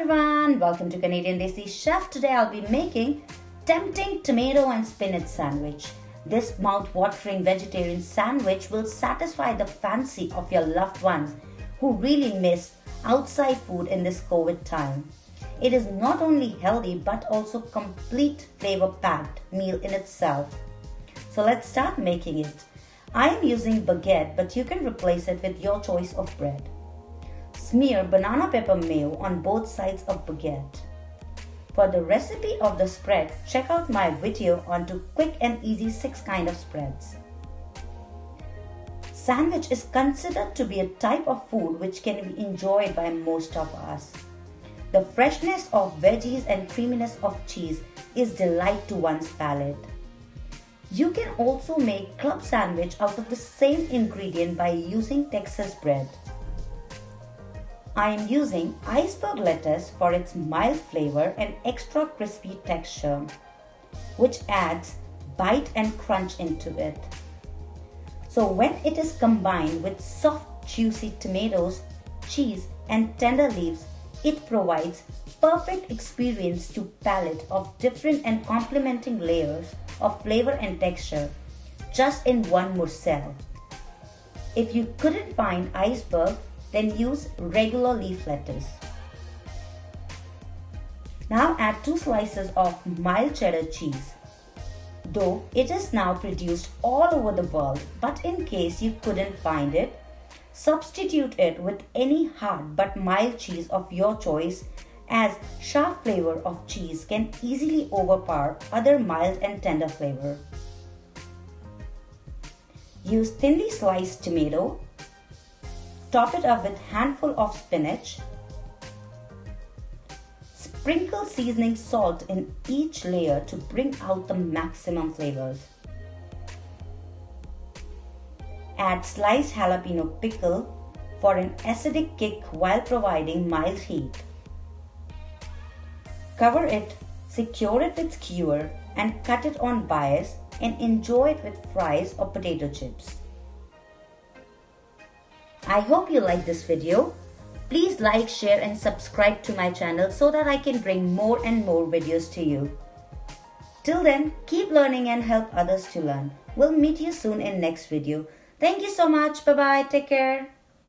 everyone, welcome to Canadian Desi Chef. Today I'll be making tempting tomato and spinach sandwich. This mouth-watering vegetarian sandwich will satisfy the fancy of your loved ones who really miss outside food in this COVID time. It is not only healthy but also complete flavor-packed meal in itself. So let's start making it. I am using baguette, but you can replace it with your choice of bread. Smear banana pepper mayo on both sides of baguette. For the recipe of the spread, check out my video on to quick and easy 6 kind of spreads. Sandwich is considered to be a type of food which can be enjoyed by most of us. The freshness of veggies and creaminess of cheese is delight to one's palate. You can also make club sandwich out of the same ingredient by using Texas bread. I am using iceberg lettuce for its mild flavor and extra crispy texture, which adds bite and crunch into it. So when it is combined with soft, juicy tomatoes, cheese and tender leaves, it provides perfect experience to palate of different and complementing layers of flavor and texture just in one morsel. If you couldn't find iceberg, then use regular leaf lettuce. Now add 2 slices of mild cheddar cheese. Though it is now produced all over the world, but in case you couldn't find it, substitute it with any hard but mild cheese of your choice, as sharp flavor of cheese can easily overpower other mild and tender flavor. Use thinly sliced tomato. Top it up with handful of spinach. Sprinkle seasoning salt in each layer to bring out the maximum flavors. Add sliced jalapeno pickle for an acidic kick while providing mild heat. Cover it, secure it with skewer and cut it on bias and enjoy it with fries or potato chips. I hope you like this video. Please like, share and subscribe to my channel so that I can bring more and more videos to you. Till then, keep learning and help others to learn. We'll meet you soon in next video. Thank you so much. Bye bye. Take care.